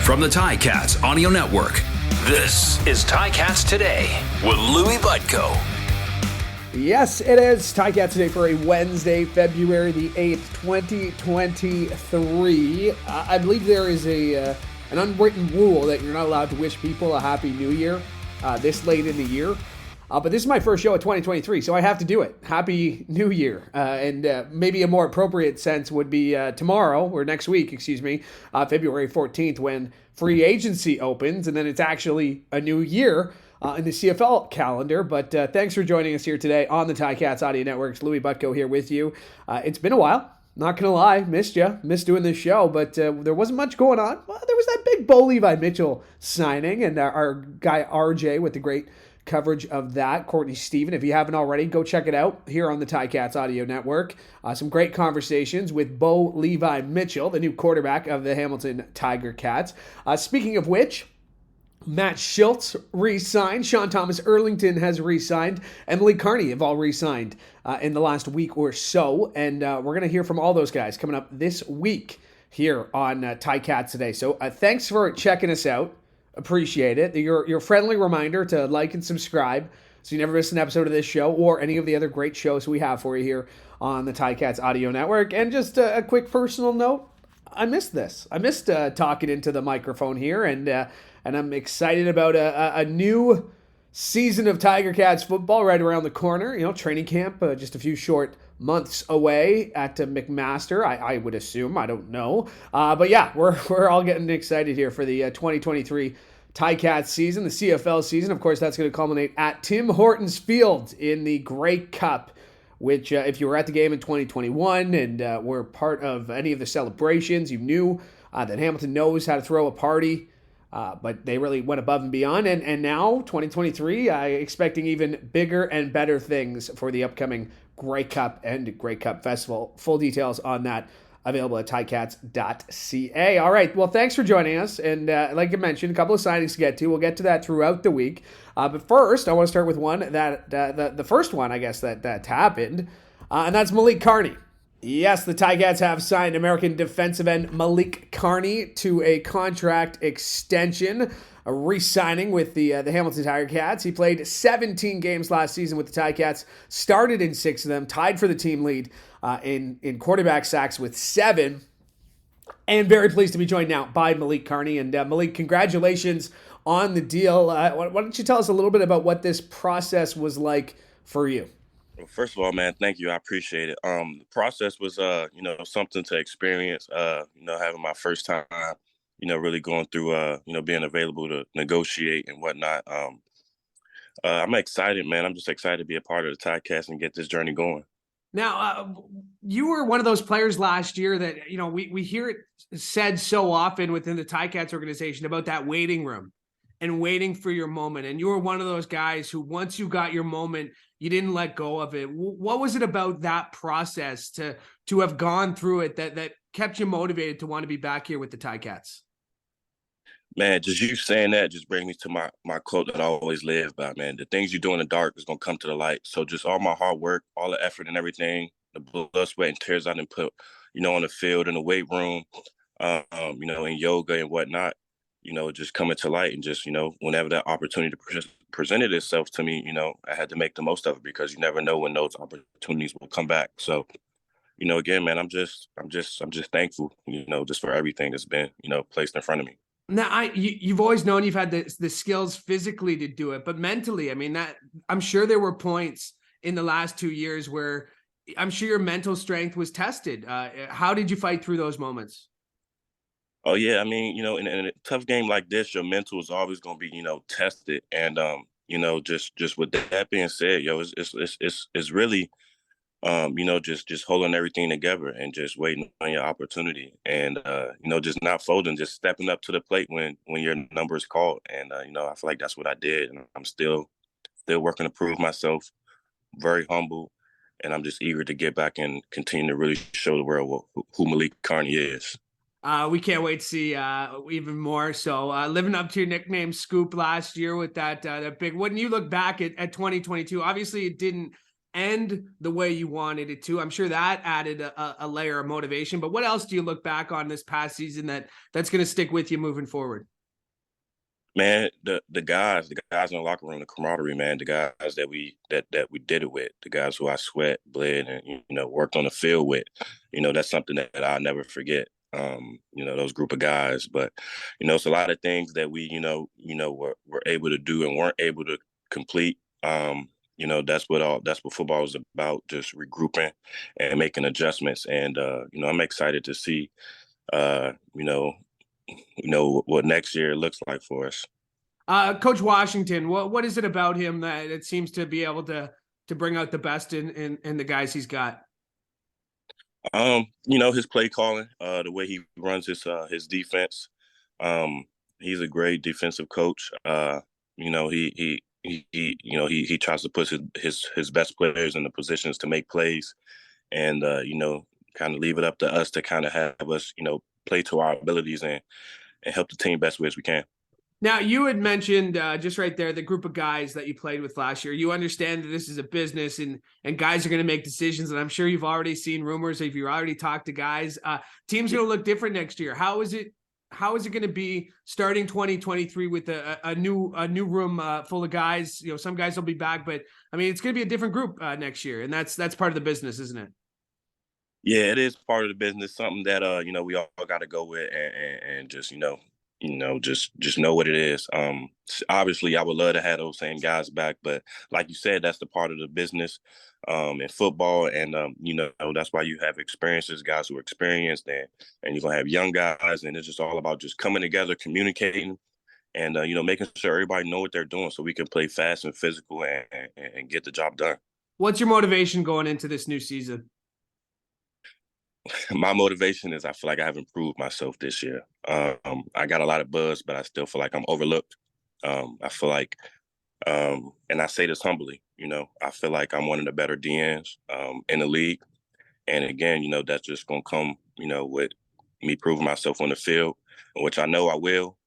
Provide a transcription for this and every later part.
From the Ticats Audio Network, this is Ticats Today with Louie Butko. Yes, it is Ticats Today for a Wednesday, February the 8th, 2023. I believe there is an unwritten rule that you're not allowed to wish people a Happy New Year this late in the year. But this is my first show of 2023, so I have to do it. Happy New Year. And maybe a more appropriate sense would be tomorrow, or next week, February 14th, when free agency opens, and then it's actually a new year in the CFL calendar. But thanks for joining us here today on the Ticats Audio Networks. Louie Butko here with you. It's been a while. Not going to lie, missed doing this show, but there wasn't much going on. Well, there was that big Bo Levi Mitchell signing, and our guy RJ with the great coverage of that. Courtney Stephen, if you haven't already, go check it out here on the Ticats Audio Network. Some great conversations with Bo Levi Mitchell, the new quarterback of the Hamilton Tiger Cats. Speaking of which, Matt Schultz re-signed. Sean Thomas Erlington has re-signed. And Malik Carney have all re-signed in the last week or so. And we're going to hear from all those guys coming up this week here on Ticats Today. So thanks for checking us out. Appreciate it. Your friendly reminder to like and subscribe so you never miss an episode of this show or any of the other great shows we have for you here on the Ticats Audio Network. And just a quick personal note, I missed this. I missed talking into the microphone here, and I'm excited about a new season of Tiger Cats football right around the corner. You know, training camp just a few short months away at McMaster, I would assume. I don't know. But yeah, we're all getting excited here for the 2023 Ticats season, the CFL season. Of course, that's going to culminate at Tim Hortons Field in the Grey Cup, which if you were at the game in 2021 and were part of any of the celebrations, you knew that Hamilton knows how to throw a party. But they really went above and beyond. And now, 2023, expecting even bigger and better things for the upcoming Grey Cup and Grey Cup Festival. Full details on that available at ticats.ca. All right, well, thanks for joining us. And like I mentioned, a couple of signings to get to. We'll get to that throughout the week. But first, I want to start with one that the first one, I guess, that happened. And that's Malik Carney. Yes, the Ticats have signed American defensive end Malik Carney to a contract extension, a re-signing with the Hamilton Tiger Cats. He played 17 games last season with the Ticats, started in 6 of them, tied for the team lead in quarterback sacks with 7, and very pleased to be joined now by Malik Carney. And Malik, congratulations on the deal. Why don't you tell us a little bit about what this process was like for you? Well, first of all, man, thank you. I appreciate it. The process was, something to experience, having my first time, really going through, being available to negotiate and whatnot. I'm excited, man. I'm just excited to be a part of the Ticats and get this journey going. Now, you were one of those players last year that, we hear it said so often within the Ticats organization about that waiting room and waiting for your moment. And you were one of those guys who, once you got your moment, you didn't let go of it. What was it about that process to have gone through it that kept you motivated to want to be back here with the Ticats? Man, just you saying that just brings me to my quote that I always live by, man. The things you do in the dark is going to come to the light. So just all my hard work, all the effort and everything, the blood, sweat, and tears I didn't put, on the field, in the weight room, in yoga and whatnot, just coming to light. And just, whenever that opportunity presented itself to me, I had to make the most of it, because you never know when those opportunities will come back. So, again, man, I'm just thankful, just for everything that's been, placed in front of me. Now, you've always known you've had the skills physically to do it, but mentally, I'm sure there were points in the last 2 years where I'm sure your mental strength was tested. How did you fight through those moments? Oh yeah, in a tough game like this, your mental is always going to be, tested. And just with that being said, it's really, just holding everything together and just waiting on your opportunity, and just not folding, just stepping up to the plate when your number is called. And I feel like that's what I did, and I'm still working to prove myself. Very humble, and I'm just eager to get back and continue to really show the world who Malik Carney is. We can't wait to see even more. So living up to your nickname, Scoop, last year with that big. When you look back at 2022, obviously it didn't end the way you wanted it to. I'm sure that added a layer of motivation. But what else do you look back on this past season that's going to stick with you moving forward? Man, the guys in the locker room, the camaraderie, man, the guys that we did it with, the guys who I sweat, bled, and worked on the field with, that's something that I'll never forget. Those group of guys. But it's a lot of things that we were able to do and weren't able to complete. That's what football is about, just regrouping and making adjustments. And I'm excited to see what next year looks like for us. Coach Washington, what is it about him that it seems to be able to bring out the best in the guys he's got? His play calling, the way he runs his defense. He's a great defensive coach. He tries to put his best players in the positions to make plays, and kind of leave it up to us to kind of have us play to our abilities and help the team best way as we can. Now, you had mentioned just right there the group of guys that you played with last year. You understand that this is a business and guys are going to make decisions. And I'm sure you've already seen rumors. If you've already talked to guys, teams going to look different next year. How is it going to be starting 2023 with a new room full of guys? Some guys will be back, but I mean, it's going to be a different group next year. And that's part of the business, isn't it? Yeah, it is part of the business. Something that we all got to go with and just just know what it is. Obviously, I would love to have those same guys back, but like you said, that's the part of the business in football, and that's why you have experiences, guys who are experienced, and you're gonna have young guys, and it's just all about just coming together, communicating, and making sure everybody know what they're doing, so we can play fast and physical and get the job done. What's your motivation going into this new season? My motivation is I feel like I have improved myself this year. I got a lot of buzz, but I still feel like I'm overlooked. I feel like, and I say this humbly, I feel like I'm one of the better DNs in the league. And again, that's just going to come, with me proving myself on the field, which I know I will.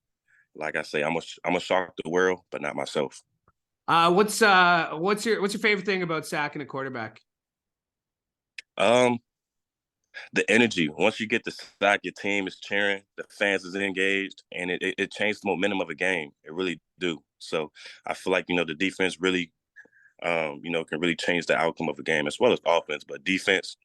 Like I say, I'm a shock the world, but not myself. What's your favorite thing about sacking a quarterback? The energy. Once you get the sack, your team is cheering, the fans is engaged, and it changed the momentum of a game. It really do. So I feel like the defense really, can really change the outcome of a game as well as offense. But defense,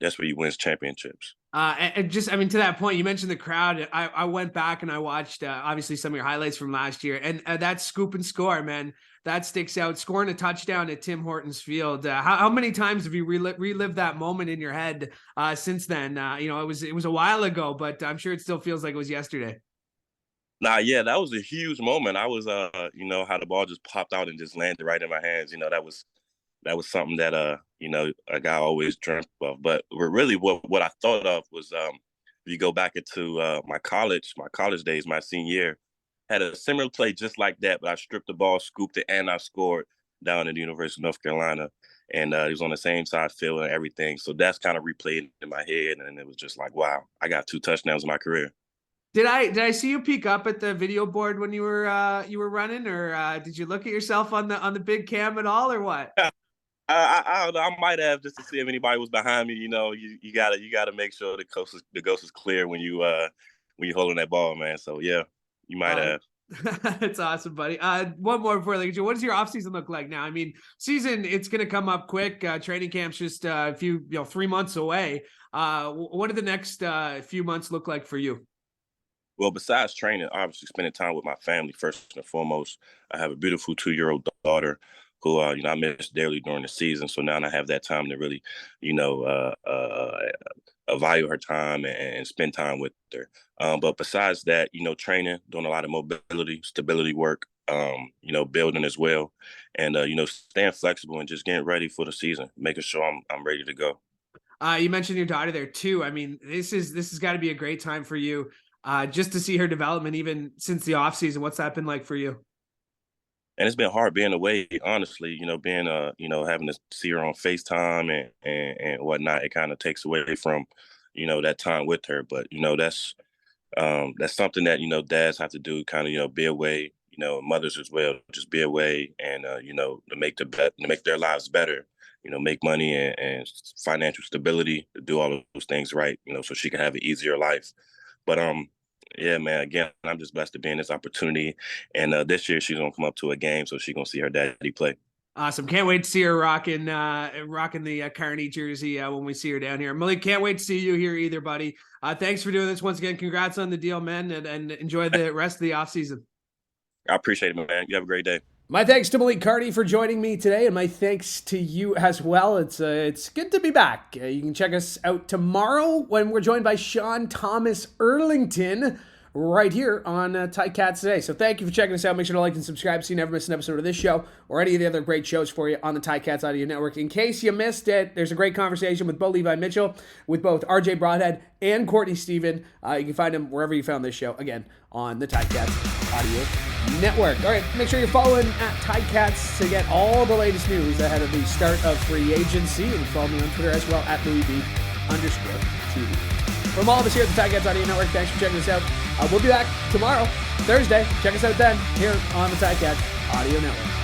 that's where you win championships. And just, I mean, to that point, you mentioned the crowd. I went back and I watched obviously some of your highlights from last year, and that scoop and score, man, that sticks out. Scoring a touchdown at Tim Hortons Field. How many times have you relived that moment in your head since then? It was a while ago, but I'm sure it still feels like it was yesterday. Nah, yeah, that was a huge moment. I was, how the ball just popped out and just landed right in my hands. That was something that a guy always dreamt of. But really, what I thought of was, if you go back into my college days, my senior year, had a similar play just like that, but I stripped the ball, scooped it, and I scored down at the University of North Carolina. And it was on the same side field and everything. So that's kind of replayed in my head, and it was just like, wow, I got 2 touchdowns in my career. Did I see you peek up at the video board when you were running, or did you look at yourself on the big cam at all, or what? I don't know. I might have, just to see if anybody was behind me. You gotta make sure the ghost is clear when you holding that ball, man. So yeah, you might have. That's awesome, buddy. One more before I let you. What does your offseason look like now? I mean, season, it's going to come up quick. Training camp's just a few, 3 months away. What do the next few months look like for you? Well, besides training, obviously spending time with my family first and foremost. I have a beautiful 2-year-old daughter who, I miss dearly during the season. So now I have that time to really, value her time and spend time with her. But besides that, training, doing a lot of mobility, stability work, building as well, and staying flexible and just getting ready for the season, making sure I'm ready to go. You mentioned your daughter there too. I mean, this has got to be a great time for you, just to see her development, even since the off season. What's that been like for you? And it's been hard being away, honestly, being, having to see her on FaceTime and whatnot. It kind of takes away from, that time with her. But, that's something that, dads have to do, kind of, be away, mothers as well, just be away and, to make their lives better make money and financial stability to do all of those things right, so she can have an easier life. But yeah, man, again, I'm just blessed to be in this opportunity. And this year she's gonna come up to a game, so she's gonna see her daddy play. Awesome. Can't wait to see her rocking the Carney jersey when we see her down here. Malik, can't wait to see you here either, buddy. Thanks for doing this once again. Congrats on the deal, man, and enjoy the rest of the offseason. I appreciate it, man. You have a great day. My thanks to Malik Carney for joining me today, and my thanks to you as well. It's good to be back. You can check us out tomorrow when we're joined by Sean Thomas Erlington right here on Ticats Today. So thank you for checking us out. Make sure to like and subscribe so you never miss an episode of this show or any of the other great shows for you on the Ticats Audio Network. In case you missed it, there's a great conversation with Bo Levi Mitchell with both RJ Broadhead and Courtney Stephen. You can find them wherever you found this show, again, on the Ticats Audio Network. All right, make sure you're following at Ticats to get all the latest news ahead of the start of free agency. And follow me on Twitter as well at @LouieB_TV. From all of us here at the Ticats Audio Network, thanks for checking us out. We'll be back tomorrow, Thursday. Check us out then, here on the Ticats Audio Network.